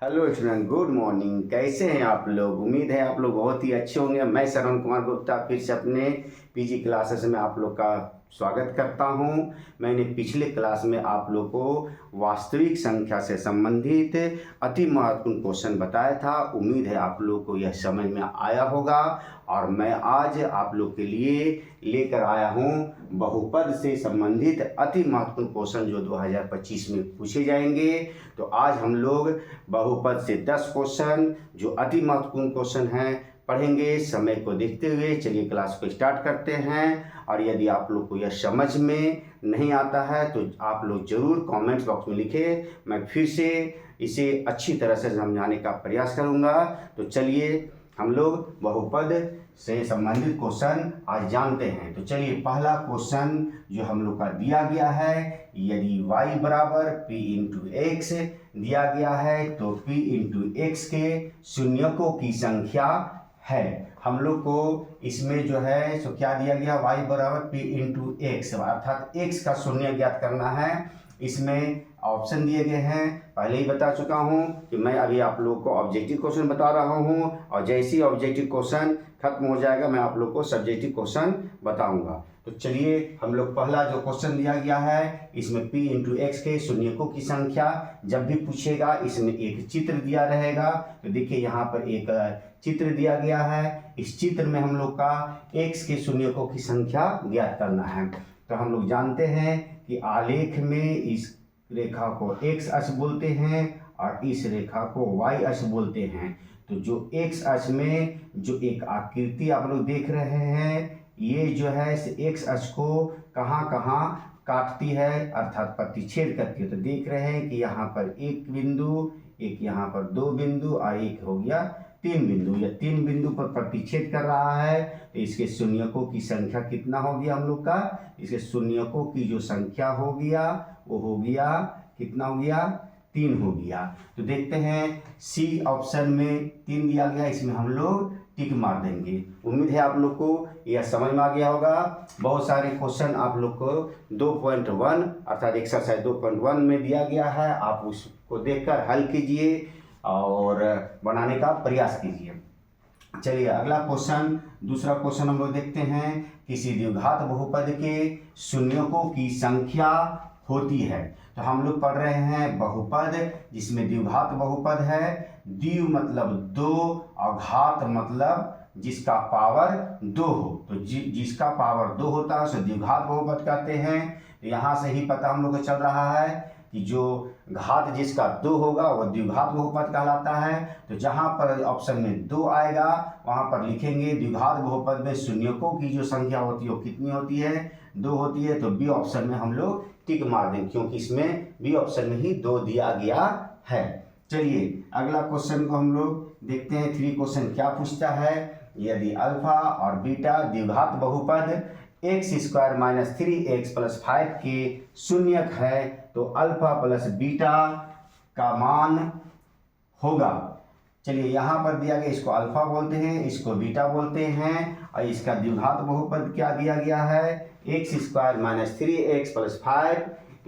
Hello student, good morning. कैसे हैं आप लोग? उम्मीद है आप लोग बहुत ही अच्छे होंगे। मैं श्रवण कुमार गुप्ता फिर से अपने पीजी क्लासेस में आप लोग का स्वागत करता हूं। मैंने पिछले क्लास में आप लोग को वास्तविक संख्या से संबंधित अति महत्वपूर्ण क्वेश्चन बताया था। उम्मीद है आप लोग को यह समझ में आया होगा और मैं आज आप लोग के लिए लेकर आया हूं बहुपद से संबंधित अति महत्वपूर्ण क्वेश्चन जो 2025 में पूछे जाएंगे। तो आज हम लोग बहुपद से 10 क्वेश्चन जो अति महत्वपूर्ण क्वेश्चन हैं पढ़ेंगे। समय को देखते हुए चलिए क्लास को स्टार्ट करते हैं। और यदि आप लोग को यह समझ में नहीं आता है तो आप लोग ज़रूर कमेंट बॉक्स में लिखें, मैं फिर से इसे अच्छी तरह से समझाने का प्रयास करूंगा। तो चलिए हम लोग बहुपद से संबंधित क्वेश्चन आज जानते हैं। तो चलिए पहला क्वेश्चन जो हम लोग का दिया गया है, यदि y बराबर p इंटू एक्स दिया गया है तो p इंटू एक्स के शून्यकों की संख्या है। हम लोग को इसमें जो है सो क्या दिया गया, y बराबर p इंटू एक्स अर्थात x का शून्य ज्ञात करना है। इसमें ऑप्शन दिए गए हैं, पहले ही बता चुका हूं कि मैं अभी आप लोगों को ऑब्जेक्टिव क्वेश्चन बता रहा हूं और जैसे ही ऑब्जेक्टिव क्वेश्चन खत्म हो जाएगा मैं आप लोग को सब्जेक्टिव क्वेश्चन बताऊंगा। तो चलिए हम लोग पहला जो क्वेश्चन दिया गया है इसमें p इंटू एक्स के शून्यकों की संख्या जब भी पूछेगा इसमें एक चित्र दिया रहेगा। तो देखिए यहाँ पर एक चित्र दिया गया है, इस चित्र में हम लोग का x के शून्यकों की संख्या ज्ञात करना है। तो हम लोग जानते हैं कि आलेख में इस रेखा को x अक्ष बोलते हैं और इस रेखा को y अक्ष बोलते हैं। तो जो x अक्ष में जो एक आकृति आप लोग देख रहे हैं ये जो है x अक्ष को कहाँ कहाँ काटती है अर्थात प्रतिच्छेद करती है। तो देख रहे हैं कि यहाँ पर एक बिंदु, एक यहाँ पर दो बिंदु और एक हो गया तीन बिंदु। या तीन बिंदु पर प्रतिच्छेद कर रहा है तो इसके शून्यकों की संख्या कितना हो गया हम लोग का, इसके शून्यकों की जो संख्या हो गया वो हो गया कितना हो गया, 3 हो गया। तो देखते हैं सी ऑप्शन में 3 दिया गया, इसमें हम लोग टिक मार देंगे। उम्मीद है आप लोग को यह समझ में आ गया होगा। बहुत सारे क्वेश्चन आप लोग को 2.1 अर्थात एक्सरसाइज 2.1 में दिया गया है, आप उसको देखकर हल कीजिए और बनाने का प्रयास कीजिए। चलिए अगला क्वेश्चन, दूसरा क्वेश्चन हम लोग देखते हैं। किसी द्विघात बहुपद के शून्यकों की संख्या होती है। तो हम लोग पढ़ रहे हैं बहुपद जिसमें द्विघात बहुपद है। द्वि मतलब दो और घात मतलब जिसका पावर 2 हो। तो जिसका पावर 2 होता है उसे द्विघात बहुपद कहते हैं। तो यहाँ से ही पता हम लोग को चल रहा है कि जो घात जिसका 2 होगा वह द्विघात बहुपद कहलाता है। तो जहाँ पर ऑप्शन में 2 आएगा वहाँ पर लिखेंगे द्विघात बहुपद में शून्यकों की जो संख्या होती है वो कितनी होती है, 2 होती है। तो बी ऑप्शन में हम लोग टिक मार दें क्योंकि इसमें बी ऑप्शन में ही 2 दिया गया है। चलिए अगला क्वेश्चन को हम लोग देखते हैं। 3 क्वेश्चन क्या पूछता है, यदि अल्फा और बीटा द्विघात बहुपद x square minus 3x plus 5 के शून्यक है तो अल्फा प्लस बीटा का मान होगा। चलिए यहाँ पर दिया गया, इसको अल्फा बोलते हैं, इसको बीटा बोलते हैं और इसका द्विघात बहुपद क्या दिया गया है, x square minus 3x plus 5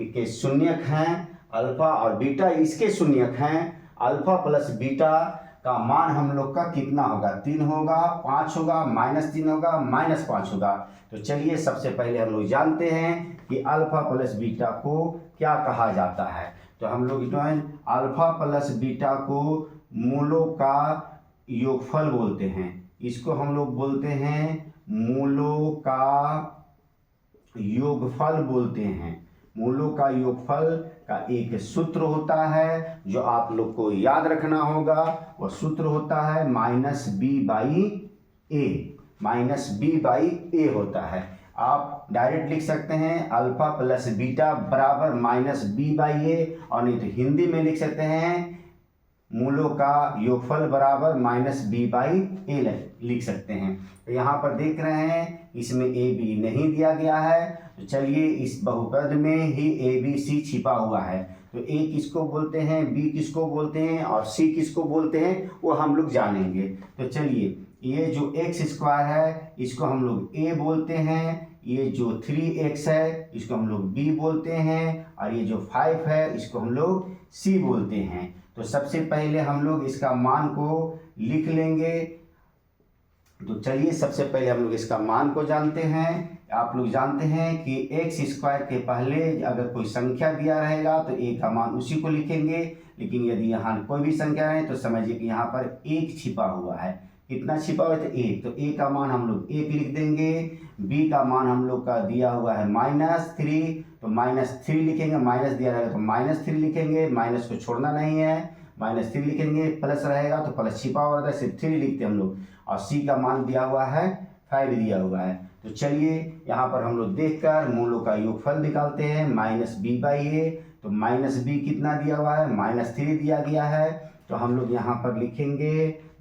के शून्यक हैं अल्फा और बीटा इसके शून्यक हैं। अल्फा प्लस बीटा का मान हम लोग का कितना होगा, 3 होगा, 5 होगा, -3 होगा, -5 होगा। तो चलिए सबसे पहले हम लोग जानते हैं कि अल्फा प्लस बीटा को क्या कहा जाता है। तो हम लोग अल्फा प्लस बीटा को मूलों का योगफल बोलते हैं। इसको हम लोग बोलते हैं मूलों का योगफल बोलते हैं। मूलों का योगफल का एक सूत्र होता है जो आप लोग को याद रखना होगा। वह सूत्र होता है -b/a होता है। आप डायरेक्ट लिख सकते हैं अल्फा प्लस बीटा बराबर -b/a और नहीं तो हिंदी में लिख सकते हैं मूलों का योगफल बराबर -b/a लिख सकते हैं। तो यहाँ पर देख रहे हैं इसमें a b नहीं दिया गया है। तो चलिए इस बहुपद में ही a b c छिपा हुआ है। तो a किसको बोलते हैं, b किसको बोलते हैं और c किसको बोलते हैं वो हम लोग जानेंगे। तो चलिए ये जो x स्क्वायर है इसको हम लोग a बोलते हैं, ये जो 3x है इसको हम लोग b बोलते हैं और ये जो 5 है इसको हम लोग c बोलते हैं। तो सबसे पहले हम लोग इसका मान को लिख लेंगे। तो चलिए सबसे पहले हम लोग इसका मान को जानते हैं। आप लोग जानते हैं कि एक्स स्क्वायर के पहले अगर कोई संख्या दिया रहेगा तो ए का मान उसी को लिखेंगे, लेकिन यदि यहाँ कोई भी संख्या है तो समझिए कि यहाँ पर एक छिपा हुआ है। कितना छिपा हुआ है? तो एक। तो ए का मान हम लोग एक लिख देंगे। बी का मान हम लोग का दिया हुआ है -3, तो -3 लिखेंगे। माइनस दिया रहेगा तो -3 लिखेंगे, माइनस को छोड़ना नहीं है, -3 लिखेंगे। प्लस रहेगा तो प्लस छिपा हुआ रहता है, सिर्फ 3 लिखते हैं हम लोग। और सी का मान दिया हुआ है 5 दिया हुआ है। तो चलिए यहाँ पर हम लोग देखकर मूलों का योगफल निकालते हैं। -b/a, तो -b कितना दिया हुआ है? -3 दिया गया है। तो हम लोग यहाँ पर लिखेंगे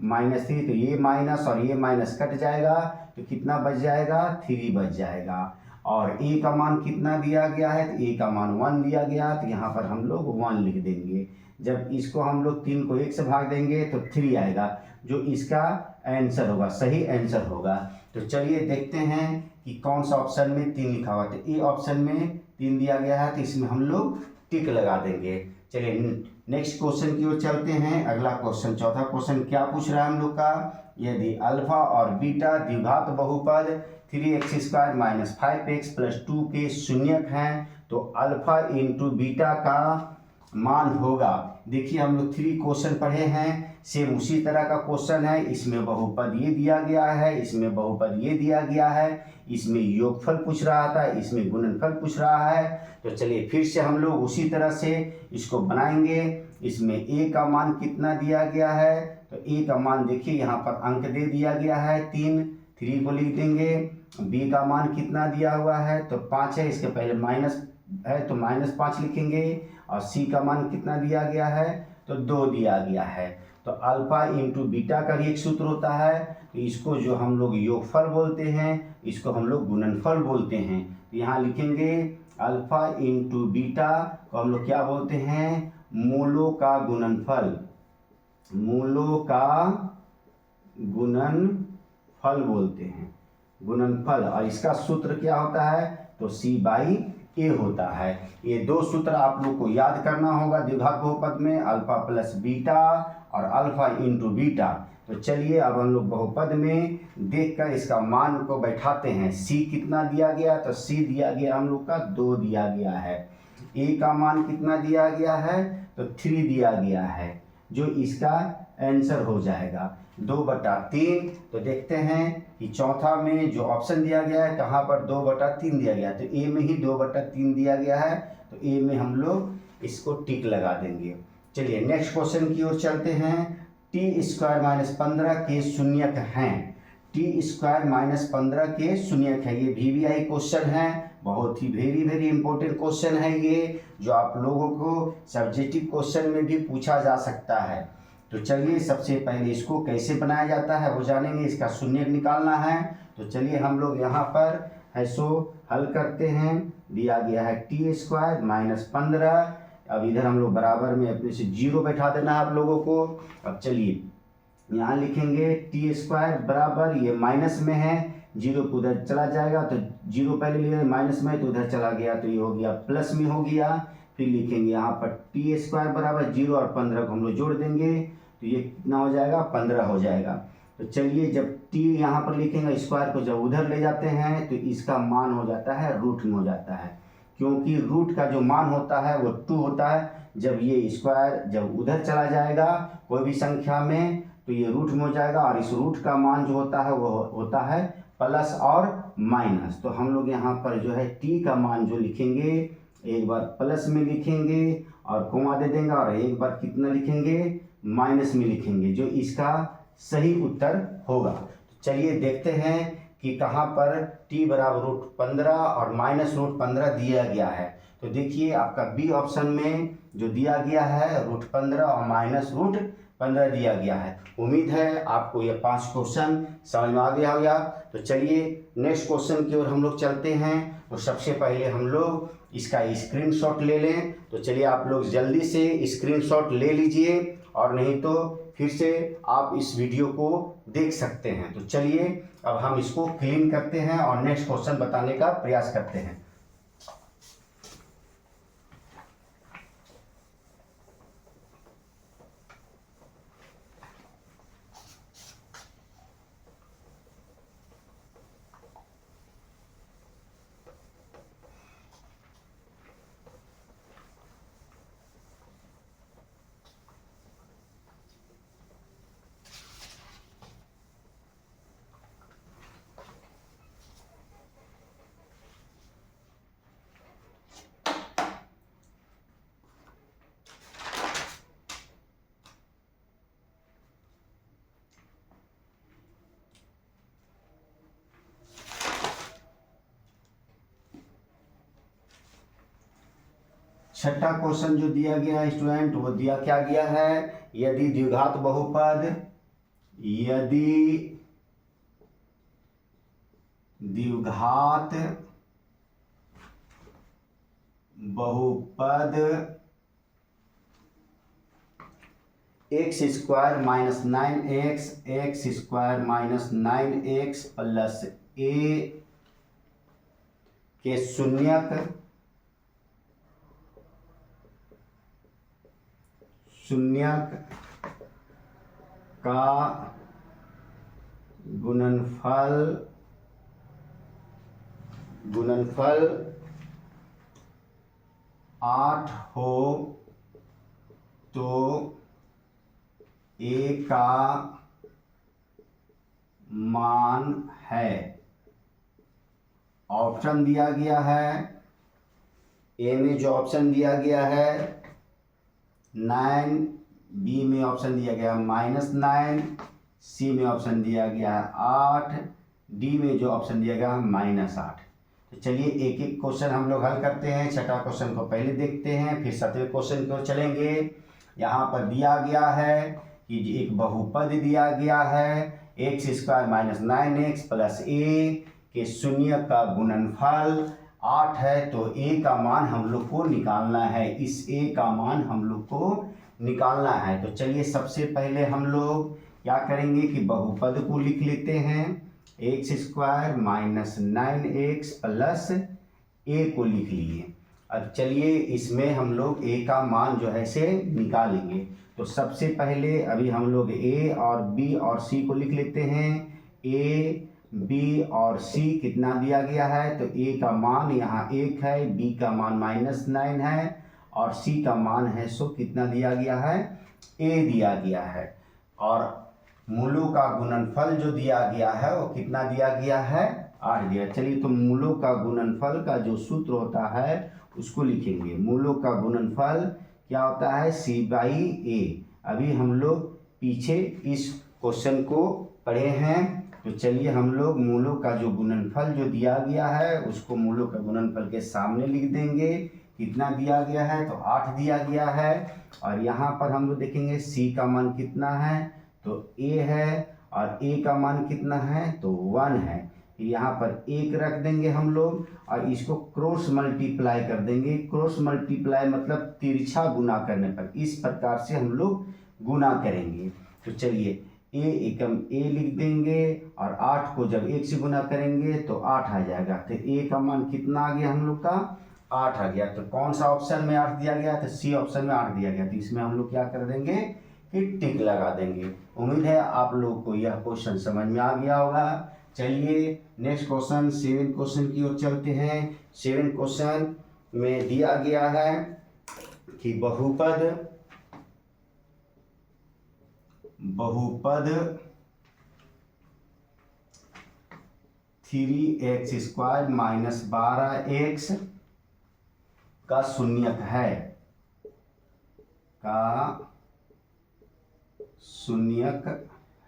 -3, तो ये माइनस और ये माइनस कट जाएगा, तो कितना बच जाएगा? 3 बच जाएगा। और a का मान कितना दिया गया है? तो a का मान 1 दिया गया, तो यहाँ पर हम लोग 1 लिख देंगे। जब इसको हम लोग 3 को 1 से भाग देंगे तो 3 आएगा, जो इसका आंसर होगा, सही आंसर होगा। तो चलिए देखते हैं कि कौन सा ऑप्शन में 3 लिखा हुआ है। तो ए ऑप्शन में 3 दिया गया है, तो इसमें हम लोग टिक लगा देंगे। चलिए नेक्स्ट क्वेश्चन की ओर चलते हैं। अगला क्वेश्चन, चौथा क्वेश्चन क्या पूछ रहा है हम लोग का? यदि अल्फा और बीटा द्विघात बहुपद 3x² - 5x + 2 के शून्यक हैं तो अल्फा इंटू बीटा का मान होगा। देखिए हम लोग 3 क्वेश्चन पढ़े हैं, सेम उसी तरह का क्वेश्चन है। इसमें बहुपद ये दिया गया है, इसमें बहुपद ये दिया गया है, इसमें योगफल पूछ रहा था, इसमें गुणनफल पूछ रहा है। तो चलिए फिर से हम लोग उसी तरह से इसको बनाएंगे। इसमें a का मान कितना दिया गया है? तो a का मान देखिए यहाँ पर अंक दे दिया गया है 3 को लिख देंगे। b का मान कितना दिया हुआ है? तो 5 है, इसके पहले माइनस है तो -5 लिखेंगे। और c का मान कितना दिया गया है? तो 2 दिया गया है। तो अल्फा इंटू बीटा का भी एक सूत्र होता है, तो इसको जो हम लोग योगफल बोलते हैं, इसको हम लोग गुणनफल बोलते हैं। तो यहाँ लिखेंगे अल्फा इंटू बीटा को हम लोग क्या बोलते हैं? मूलों का गुणनफल, मूलों का गुणनफल बोलते हैं, गुणनफल। और इसका सूत्र क्या होता है? तो c/a होता है। ये 2 सूत्र आप लोग को याद करना होगा द्विघात बहुपद में, अल्फा प्लस बीटा और अल्फा इंटू बीटा। तो चलिए अब हम लोग बहुपद में देखकर इसका मान को बैठाते हैं। c कितना दिया गया? तो c दिया गया हम लोग का 2 दिया गया है। a का मान कितना दिया गया है? तो 3 दिया गया है, जो इसका आंसर हो जाएगा 2/3। तो देखते हैं कि चौथा में जो ऑप्शन दिया गया है कहाँ पर 2/3 दिया गया है। तो ए में ही 2/3 दिया गया है, तो ए में हम लोग इसको टिक लगा देंगे। चलिए नेक्स्ट क्वेश्चन की ओर चलते हैं। t² - 15 के शून्यक हैं। t² - 15 के शून्यक है। ये VVI क्वेश्चन है, बहुत ही वेरी इंपॉर्टेंट क्वेश्चन है ये, जो आप लोगों को सब्जेक्टिव क्वेश्चन में भी पूछा जा सकता है। तो चलिए सबसे पहले इसको कैसे बनाया जाता है वो जानेंगे। इसका शून्यक निकालना है, तो चलिए हम लोग यहाँ पर है सो हल करते हैं। दिया गया है t² - 15। अब इधर हम लोग बराबर में अपने से 0 बैठा देना है आप लोगों को। अब चलिए यहाँ लिखेंगे t² बराबर, ये माइनस में है, 0 को उधर चला जाएगा, तो 0 पहले लिखे माइनस में तो उधर चला गया, तो ये हो गया प्लस में हो गया। फिर लिखेंगे यहाँ पर t² बराबर 0 और 15 को हम लोग जोड़ देंगे, तो ये कितना हो जाएगा? 15 हो जाएगा। तो चलिए जब t यहाँ पर लिखेंगे, स्क्वायर को जब उधर ले जाते हैं तो इसका मान हो जाता है रूट में हो जाता है, क्योंकि रूट का जो मान होता है वो 2 होता है। जब ये स्क्वायर जब उधर चला जाएगा कोई भी संख्या में तो ये रूट में हो जाएगा, और इस रूट का मान जो होता है वो होता है प्लस और माइनस। तो हम लोग यहाँ पर जो है t का मान जो लिखेंगे, एक बार प्लस में लिखेंगे और कोमा दे देंगे, और एक बार कितना लिखेंगे? माइनस में लिखेंगे, जो इसका सही उत्तर होगा। तो चलिए देखते हैं कि कहाँ पर t बराबर √15 और -√15 दिया गया है। तो देखिए आपका बी ऑप्शन में जो दिया गया है √15 और -√15 दिया गया है। उम्मीद है आपको ये 5 क्वेश्चन समझ में आ गया होगा। तो चलिए नेक्स्ट क्वेश्चन की ओर हम लोग चलते हैं। तो सबसे पहले हम लोग इसका स्क्रीनशॉट ले लें। तो चलिए आप लोग जल्दी से स्क्रीनशॉट ले लीजिए, और नहीं तो फिर से आप इस वीडियो को देख सकते हैं। तो चलिए अब हम इसको क्लीन करते हैं और नेक्स्ट क्वेश्चन बताने का प्रयास करते हैं। छठा क्वेश्चन जो दिया गया है स्टूडेंट, वो दिया क्या गया है, यदि द्विघात बहुपद, यदि द्विघात बहुपद x square minus 9x x square minus 9x plus a के शून्यक का गुणनफल 8 हो तो ए का मान है। ऑप्शन दिया गया है, ए में जो ऑप्शन दिया गया है 9, बी में ऑप्शन दिया गया -9, सी में ऑप्शन दिया गया है 8, डी में जो ऑप्शन दिया गया है -8। तो चलिए एक एक क्वेश्चन हम लोग हल करते हैं। छठा क्वेश्चन को पहले देखते हैं, फिर 7वें क्वेश्चन को चलेंगे। यहाँ पर दिया गया है कि एक बहुपद दिया गया है x square minus 9x plus a के शून्य का गुणनफल 8 है, तो ए का मान हम लोग को निकालना है। इस ए का मान हम लोग को निकालना है। तो चलिए सबसे पहले हम लोग क्या करेंगे कि बहुपद को लिख लेते हैं। X square minus 9x plus a को लिख लिए। अब चलिए इसमें हम लोग ए का मान जो है से निकालेंगे। तो सबसे पहले अभी हम लोग ए और बी और सी को लिख लेते हैं। ए बी और सी कितना दिया गया है, तो ए का मान यहाँ 1 है, बी का मान -9 है और सी का मान है सो कितना दिया गया है, ए दिया गया है। और मूलों का गुणनफल जो दिया गया है वो कितना दिया गया है, 8 दिया। चलिए तो मूलों का गुणनफल का जो सूत्र होता है उसको लिखेंगे। मूलों का गुणनफल क्या होता है, C/A। अभी हम लोग पीछे इस क्वेश्चन को पढ़े हैं। तो चलिए हम लोग मूलों का जो गुणनफल जो दिया गया है उसको मूलों का गुणनफल के सामने लिख देंगे। कितना दिया गया है, तो 8 दिया गया है। और यहाँ पर हम लोग देखेंगे सी का मान कितना है, तो ए है, और ए का मान कितना है, तो 1 है। यहाँ पर 1 रख देंगे हम लोग और इसको क्रॉस मल्टीप्लाई कर देंगे। क्रॉस मल्टीप्लाई मतलब तिरछा गुना करने पर, इस प्रकार से हम लोग गुना करेंगे। तो चलिए ए एकम ए लिख देंगे और 8 को जब 1 से गुना करेंगे तो 8 आ जाएगा। तो ए का मान कितना आ गया हम लोग का, 8 आ गया। तो कौन सा ऑप्शन में 8 दिया गया, तो सी ऑप्शन में 8 दिया गया। तो इसमें हम लोग क्या कर देंगे कि टिक लगा देंगे। उम्मीद है आप लोग को यह क्वेश्चन समझ में आ गया होगा। चलिए नेक्स्ट क्वेश्चन 7 क्वेश्चन की ओर चलते हैं। 7 क्वेश्चन में दिया गया है कि बहुपद 3x स्क्वायर माइनस 12x का शून्यक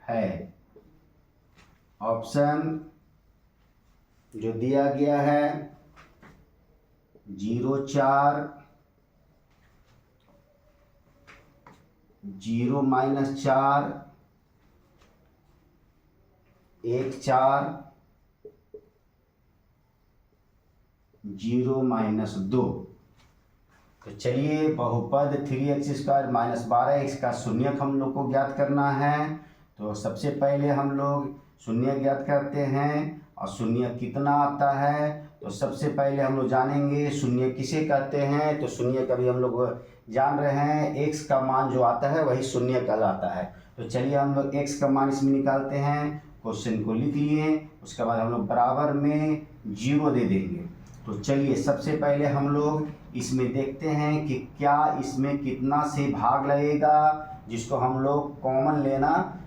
है। ऑप्शन जो दिया गया है 0, 4, 0, -4, 1, 4, 0, -2। तो चलिए बहुपद 3x स्क्वायर माइनस 12x का शून्यक हम लोग को ज्ञात करना है। तो सबसे पहले हम लोग शून्य ज्ञात करते हैं और शून्य कितना आता है। तो सबसे पहले हम लोग जानेंगे शून्य किसे कहते हैं। तो शून्य कभी हम लोग जान रहे हैं x का मान जो आता है वही शून्य कहलाता है। तो चलिए हम लोग x का मान इसमें निकालते हैं। क्वेश्चन को लिख लिए, उसके बाद हम लोग बराबर में 0 दे देंगे। तो चलिए सबसे पहले हम लोग इसमें देखते हैं कि क्या इसमें कितना से भाग लगेगा, जिसको हम लोग कॉमन लेना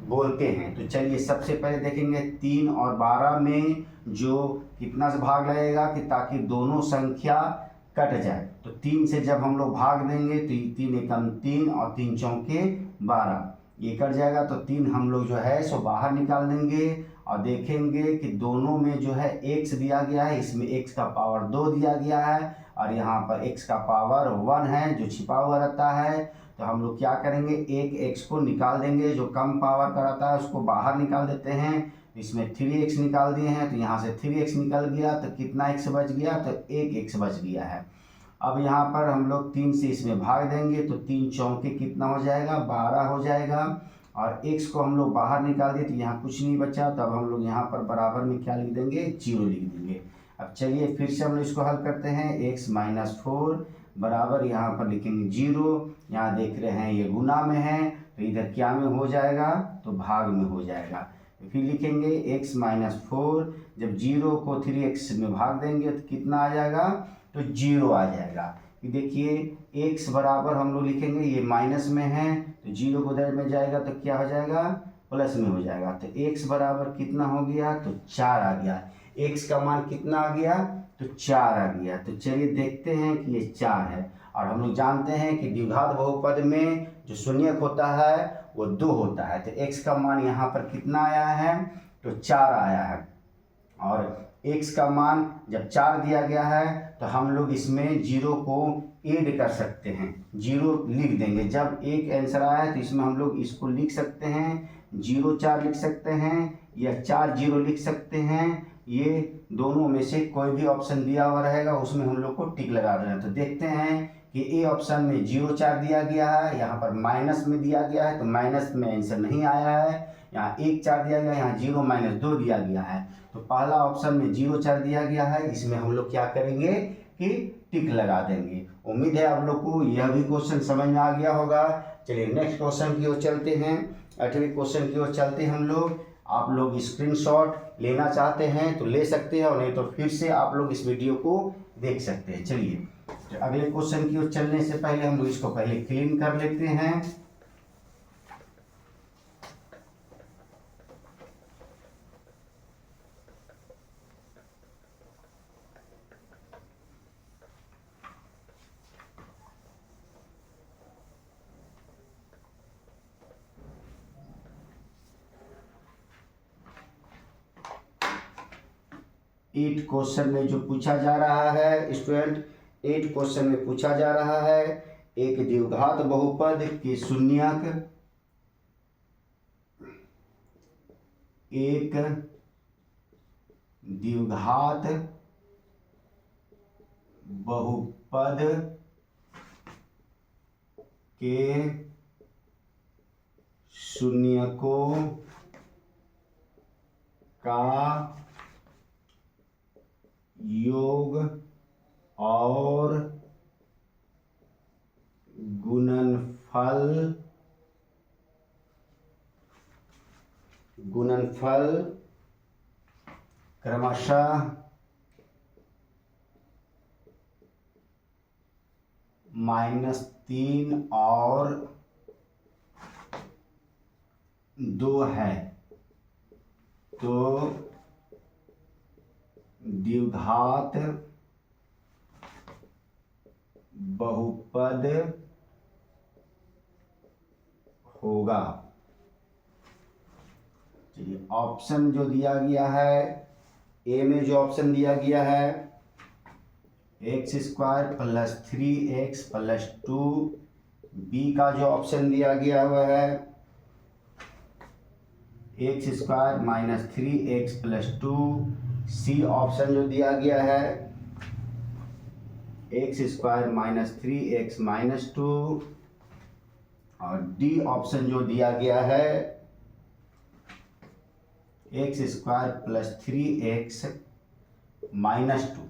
बोलते हैं। तो चलिए सबसे पहले देखेंगे 3 और 12 में जो कितना से भाग लगेगा कि ताकि दोनों संख्या कट जाए। तो 3 से जब हम लोग भाग देंगे तो 3 एकम 3 और 3 चौके 12, ये कट जाएगा। तो 3 हम लोग जो है सो बाहर निकाल देंगे और देखेंगे कि दोनों में जो है x दिया गया है, इसमें x का पावर 2 दिया गया है और यहाँ पर x का पावर 1 है जो छिपा हुआ रहता है। तो हम लोग क्या करेंगे, एक x को निकाल देंगे, जो कम पावर का रहता है उसको बाहर निकाल देते हैं। इसमें 3x निकाल दिए हैं, तो यहाँ से 3x निकल गया, तो कितना x बच गया, तो 1x बच गया है। अब यहाँ पर हम लोग 3 से इसमें भाग देंगे, तो 3 चौके कितना हो जाएगा, 12 हो जाएगा। और x को हम लोग बाहर निकाल दिए, तो यहाँ कुछ नहीं बचा, तब हम लोग यहाँ पर बराबर में क्या लिख देंगे, 0 लिख देंगे। अब चलिए फिर से हम लोग इसको हल करते हैं। x - 4 बराबर यहाँ पर लिखेंगे 0। यहाँ देख रहे हैं ये गुना में है, तो इधर क्या में हो जाएगा, तो भाग में हो जाएगा। फिर लिखेंगे x - 4, जब 0 को 3x में भाग देंगे तो कितना आ जाएगा, तो 0 आ जाएगा। देखिए x बराबर हम लोग लिखेंगे, ये माइनस में है तो 0 को उधर में जाएगा तो क्या हो जाएगा, प्लस में हो जाएगा। तो x बराबर कितना हो गया, तो 4 आ गया। x का मान कितना आ गया, तो 4 आ गया। तो चलिए देखते हैं कि ये 4 है। और हम लोग जानते हैं कि द्विघात बहुपद में जो शून्यक होता है वो 2 होता है। तो x का मान यहाँ पर कितना आया है, तो 4 आया है। और x का मान जब 4 दिया गया है तो हम लोग इसमें 0 को ऐड कर सकते हैं, 0 लिख देंगे। जब एक आंसर आया है तो इसमें हम लोग इसको लिख सकते हैं, 0 4 लिख सकते हैं या 4 0 लिख सकते हैं। ये दोनों में से कोई भी ऑप्शन दिया हुआ रहेगा उसमें हम लोग को टिक लगा देना। तो देखते हैं कि ए ऑप्शन में 0 4 दिया गया है, यहाँ पर माइनस में दिया गया है तो माइनस में आंसर नहीं आया है। यहाँ 1 4 दिया गया, यहाँ 0 - 2 दिया गया है। तो पहला ऑप्शन में 0 4 दिया गया है, इसमें हम लोग क्या करेंगे कि टिक लगा देंगे। उम्मीद है आप लोग को यह भी क्वेश्चन समझ में आ गया होगा। चलिए नेक्स्ट क्वेश्चन की ओर चलते हैं, 8वें क्वेश्चन की ओर चलते हैं हम लोग। आप लोग स्क्रीनशॉट लेना चाहते हैं तो ले सकते हैं, और नहीं तो फिर से आप लोग इस वीडियो को देख सकते हैं। चलिए तो अगले क्वेश्चन की ओर चलने से पहले हम लोग इसको पहले क्लीन कर लेते हैं। एट क्वेश्चन में जो पूछा जा रहा है स्टूडेंट, 8 क्वेश्चन में पूछा जा रहा है एक द्विघात बहुपद के शून्यक, एक द्विघात बहुपद के शून्यकों का योग और गुणनफल क्रमशः -3 और 2 है, तो द्विघात बहुपद होगा। चलिए ऑप्शन जो दिया गया है, ए में जो ऑप्शन दिया गया है x² + 3x + 2, बी का जो ऑप्शन दिया गया हुआ है x² - 3x + 2, सी ऑप्शन जो दिया गया है x² - 3x - 2, और डी ऑप्शन जो दिया गया है x² + 3x - 2।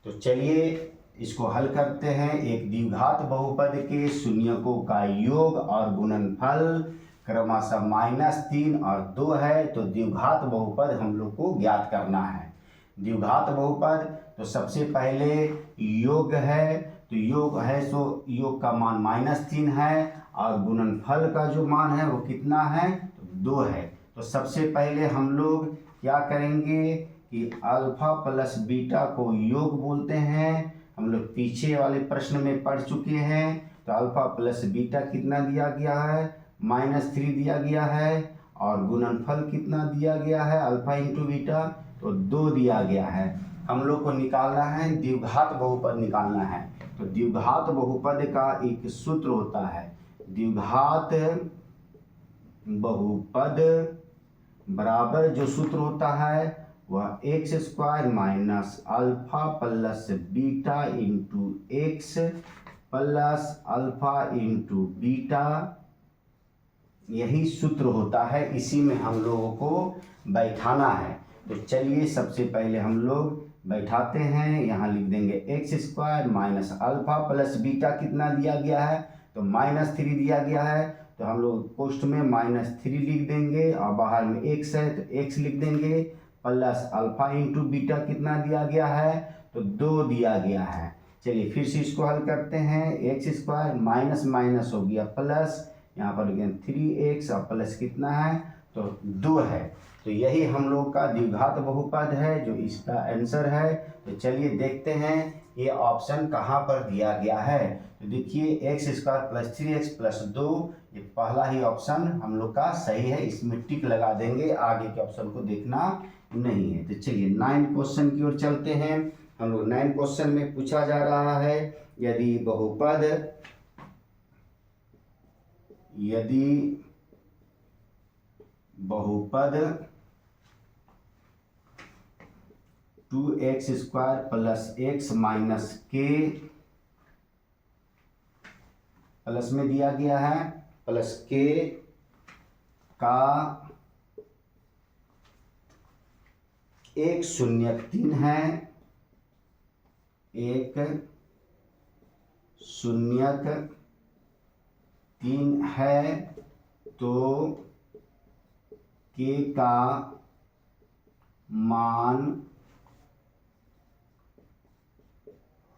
तो चलिए इसको हल करते हैं। एक द्विघात बहुपद के शून्यकों का योग और गुणनफल क्रमशः -3 और 2 है, तो द्विघात बहुपद हम लोग को ज्ञात करना है। द्विघात बहुपद तो सबसे पहले योग है, तो योग है सो योग का मान -3 है, और गुणनफल का जो मान है वो कितना है, तो 2 है। तो सबसे पहले हम लोग क्या करेंगे कि अल्फा प्लस बीटा को योग बोलते हैं। हम लोग पीछे वाले प्रश्न में पढ़ चुके हैं। तो अल्फा प्लस बीटा कितना दिया गया है, -3 दिया गया है, और गुणनफल कितना दिया गया है, अल्फा इंटू बीटा, तो 2 दिया गया है। हम लोग को निकालना है द्विघात बहुपद निकालना है। तो द्विघात बहुपद का एक सूत्र होता है, द्विघात बहुपद बराबर जो सूत्र होता है वह x square minus alpha plus beta into x plus alpha into beta, यही सूत्र होता है, इसी में हम लोगों को बैठाना है। तो चलिए सबसे पहले हम लोग बैठाते हैं। यहाँ लिख देंगे x square minus alpha plus beta कितना दिया गया है, तो -3 दिया गया है, तो हम लोग पोस्ट में -3 लिख देंगे और बाहर में x है तो x लिख देंगे, प्लस अल्फा इंटू बीटा कितना दिया गया है, तो 2 दिया गया है। चलिए फिर से इसको हल करते हैं। एक्स स्क्वायर माइनस माइनस हो गया प्लस, यहाँ पर लिखें 3x और प्लस कितना है, तो 2 है। तो यही हम लोग का द्विघात बहुपद है जो इसका आंसर है। तो चलिए देखते हैं ये ऑप्शन कहाँ पर दिया गया है। तो देखिए x square plus 3x plus 2, ये पहला ही ऑप्शन हम लोग का सही है, इसमें टिक लगा देंगे, आगे के ऑप्शन को देखना नहीं है। तो चलिए 9 क्वेश्चन की ओर चलते हैं। हम लोग 9 क्वेश्चन में पूछा जा रहा है यदि बहुपद 2x square plus x minus k plus में दिया गया है, प्लस k का 1/3 है, 1/3 है, तो k का मान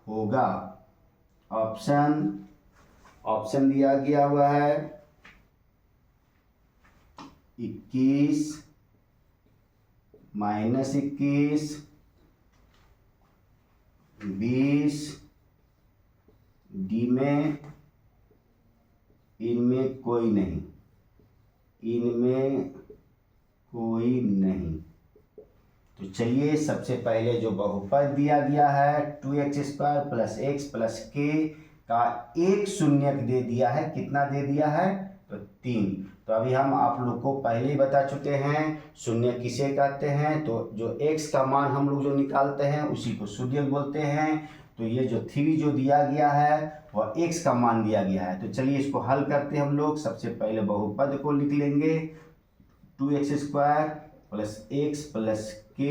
होगा, ऑप्शन दिया गया हुआ है 21 -21 20, डी में इनमें कोई नहीं, तो चलिए सबसे पहले जो बहुपद दिया गया है 2x square plus x plus k का 1/0 दे दिया है, कितना दे दिया है, तो 3। तो अभी हम आप लोग को पहले ही बता चुके हैं शून्य किसे कहते हैं, तो जो x का मान हम लोग जो निकालते हैं उसी को शून्य बोलते हैं। तो ये जो 3 जो दिया गया है वह x का मान दिया गया है। तो चलिए इसको हल करते हैं हम लोग। सबसे पहले बहुपद को लिख लेंगे 2x square plus x plus k।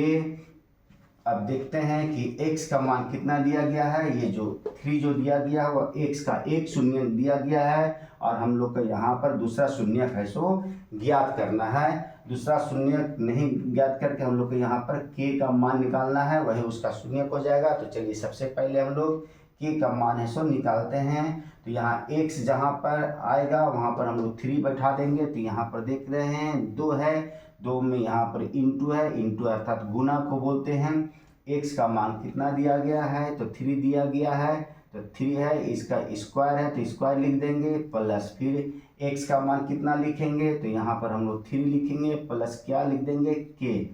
अब देखते हैं कि x का मान कितना दिया गया है, ये जो 3 जो दिया गया है वह x का 1/0 दिया गया है, और हम लोग का यहाँ पर दूसरा शून्य है सो ज्ञात करना है। दूसरा शून्य नहीं ज्ञात करके हम लोग को यहाँ पर k का मान निकालना है, वही उसका शून्य हो जाएगा। तो चलिए सबसे पहले हम लोग k का मान है सो निकालते हैं। तो यहाँ x जहाँ पर आएगा वहाँ पर हम लोग 3 बैठा देंगे। तो यहाँ पर देख रहे हैं 2 है, 2 में यहाँ पर इंटू है, इंटू अर्थात गुना को बोलते हैं। x का मान कितना दिया गया है, तो 3 दिया गया है, तो 3 है, इसका स्क्वायर है तो स्क्वायर लिख देंगे, प्लस फिर x का मान कितना लिखेंगे, तो यहाँ पर हम लोग 3 लिखेंगे, प्लस क्या लिख देंगे k,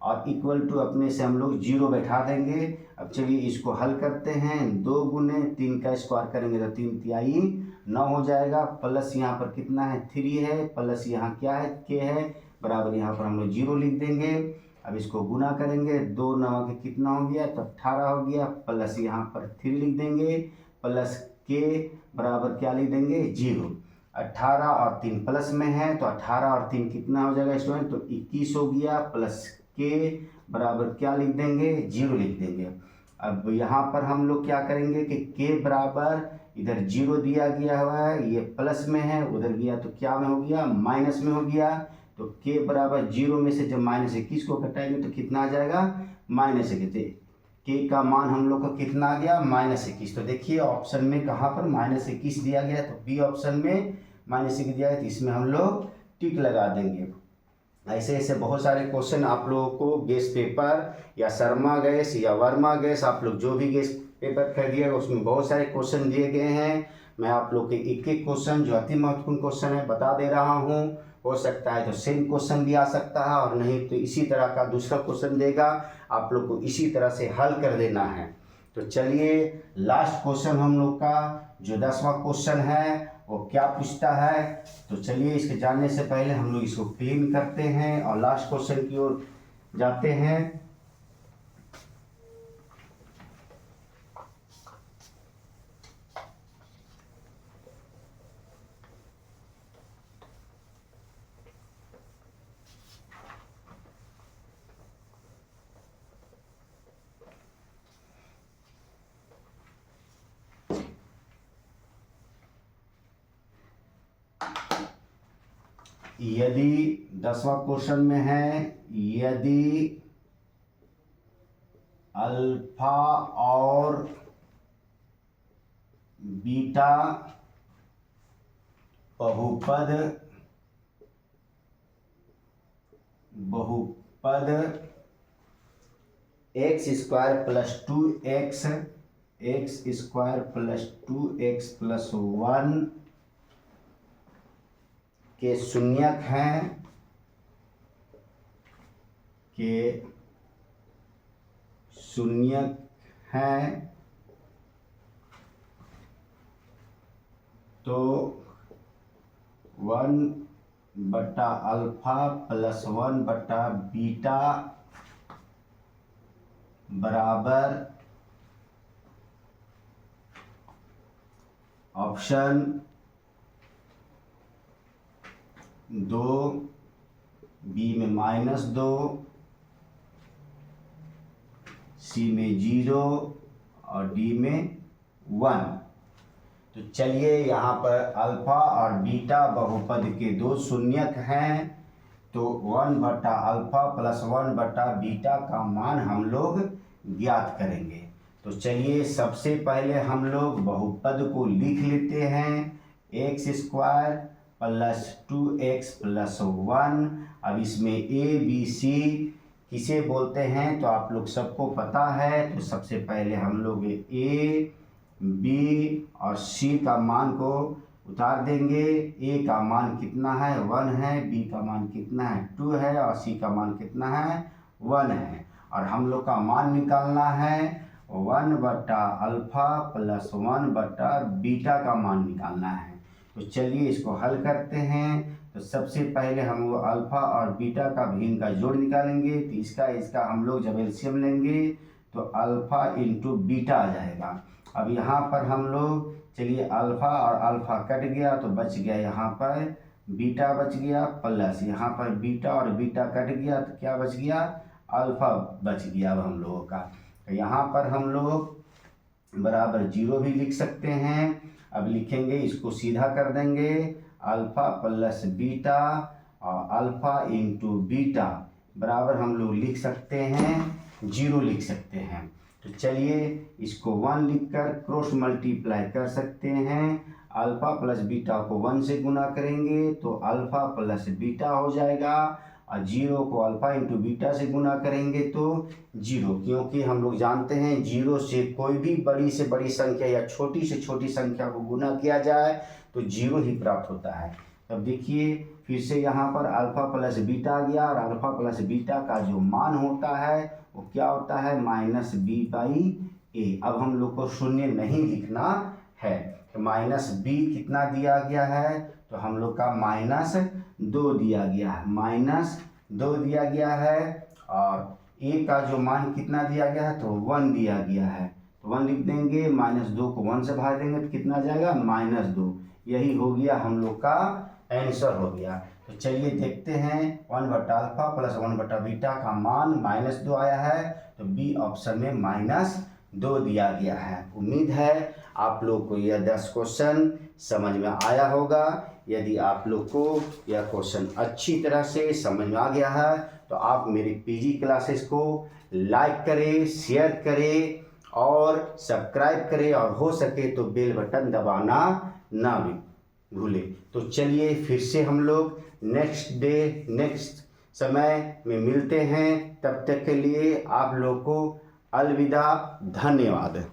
और इक्वल टू अपने से हम लोग 0 बैठा देंगे। अब चलिए इसको हल करते हैं। 2 गुने 3 का स्क्वायर करेंगे तो 3 तिहाई 9 हो जाएगा, प्लस यहाँ पर कितना है 3 है, प्लस यहाँ क्या है k है, बराबर यहाँ पर हम लोग 0 लिख देंगे। अब इसको गुना करेंगे, 2 9 के कितना हो गया, तो 18 हो गया, प्लस यहाँ पर 3 लिख देंगे, प्लस k बराबर क्या लिख देंगे 0। 18 और 3 प्लस में है तो 18 और 3 कितना हो जाएगा स्टूडेंट, तो 21 हो गया, प्लस k बराबर क्या लिख देंगे 0 लिख देंगे। अब यहाँ पर हम लोग क्या करेंगे कि k बराबर इधर 0 दिया गया हुआ है, ये प्लस में है, उधर गया तो क्या में हो गया माइनस में हो गया। तो k बराबर 0 में से जब -21 को घटाएंगे तो कितना आ जाएगा -21। k का मान हम लोग का कितना आ गया -21। तो देखिए ऑप्शन में कहाँ पर -21 दिया गया, तो बी ऑप्शन में -21 दिया है, तो इसमें हम लोग टिक लगा देंगे। ऐसे ऐसे बहुत सारे क्वेश्चन आप लोगों को गैस पेपर या शर्मा गैस या वर्मा गैस, आप लोग जो भी गैस पेपर खरीदिएगा उसमें बहुत सारे क्वेश्चन दिए गए हैं। मैं आप लोग के एक एक क्वेश्चन जो अति महत्वपूर्ण क्वेश्चन है बता दे रहा हूँ, हो सकता है तो सेम क्वेश्चन भी आ सकता है, और नहीं तो इसी तरह का दूसरा क्वेश्चन देगा, आप लोग को इसी तरह से हल कर देना है। तो चलिए लास्ट क्वेश्चन हम लोग का जो 10वां क्वेश्चन है वो क्या पूछता है। तो चलिए इसके जानने से पहले हम लोग इसको क्लीन करते हैं और लास्ट क्वेश्चन की ओर जाते हैं। यदि 10वां क्वेश्चन में है, यदि अल्फा और बीटा बहुपद x square plus 2x x square plus 2x plus 1 के शून्यक हैं, तो 1/अल्फा प्लस 1/बीटा बराबर ऑप्शन 2, बी में -2, सी में 0 और डी में 1। तो चलिए यहाँ पर अल्फा और बीटा बहुपद के दो शून्यक हैं, तो 1/अल्फा प्लस 1/बीटा का मान हम लोग ज्ञात करेंगे। तो चलिए सबसे पहले हम लोग बहुपद को लिख लेते हैं, x square plus 2x plus 1। अब इसमें a b c किसे बोलते हैं तो आप लोग सबको पता है। तो सबसे पहले हम लोग a b और c का मान को उतार देंगे। a का मान कितना है 1 है, b का मान कितना है 2 है और c का मान कितना है 1 है। और हम लोग का मान निकालना है 1/अल्फा प्लस 1/बीटा का मान निकालना है। तो चलिए इसको हल करते हैं। तो सबसे पहले हम वो अल्फा और बीटा का भिन्न का जोड़ निकालेंगे। तो इसका हम लोग जब एलसीएम लेंगे तो अल्फा इंटू बीटा आ जाएगा। अब यहाँ पर हम लोग चलिए अल्फा और अल्फा कट गया तो बच गया यहाँ पर बीटा बच गया, प्लस यहाँ पर बीटा और बीटा कट गया तो क्या बच गया अल्फा बच गया। अब हम लोगों का तो यहाँ पर हम लोग बराबर 0 भी लिख सकते हैं। अब लिखेंगे इसको सीधा कर देंगे, अल्फा प्लस बीटा और अल्फा इंटू बीटा बराबर हम लोग लिख सकते हैं 0 लिख सकते हैं। तो चलिए इसको 1 लिखकर क्रॉस मल्टीप्लाई कर सकते हैं। अल्फा प्लस बीटा को 1 से गुना करेंगे तो अल्फा प्लस बीटा हो जाएगा, और 0 को अल्फा इंटू बीटा से गुना करेंगे तो 0, क्योंकि हम लोग जानते हैं 0 से कोई भी बड़ी से बड़ी संख्या या छोटी से छोटी संख्या को गुना किया जाए तो 0 ही प्राप्त होता है। तब देखिए फिर से यहाँ पर अल्फा प्लस बीटा आ गया, और अल्फा प्लस बीटा का जो मान होता है वो क्या होता है -b/a। अब हम लोग को शून्य नहीं लिखना है, तो -b कितना दिया गया है तो हम लोग का -2 दिया गया है, -2 दिया गया है। और a का जो मान कितना दिया गया है तो 1 दिया गया है, तो 1 लिख देंगे। -2 को 1 से भाग देंगे तो कितना जाएगा -2। यही हो गया हम लोग का आंसर हो गया। तो चलिए देखते हैं 1/अल्फा प्लस 1/बीटा का मान -2 आया है, तो बी ऑप्शन में -2 दिया गया है। उम्मीद है आप लोग को यह 10 क्वेश्चन समझ में आया होगा। यदि आप लोग को यह क्वेश्चन अच्छी तरह से समझ में आ गया है तो आप मेरे पीजी क्लासेस को लाइक करें, शेयर करें और सब्सक्राइब करें, और हो सके तो बेल बटन दबाना ना भी भूलें। तो चलिए फिर से हम लोग नेक्स्ट समय में मिलते हैं। तब तक के लिए आप लोग को अलविदा, धन्यवाद।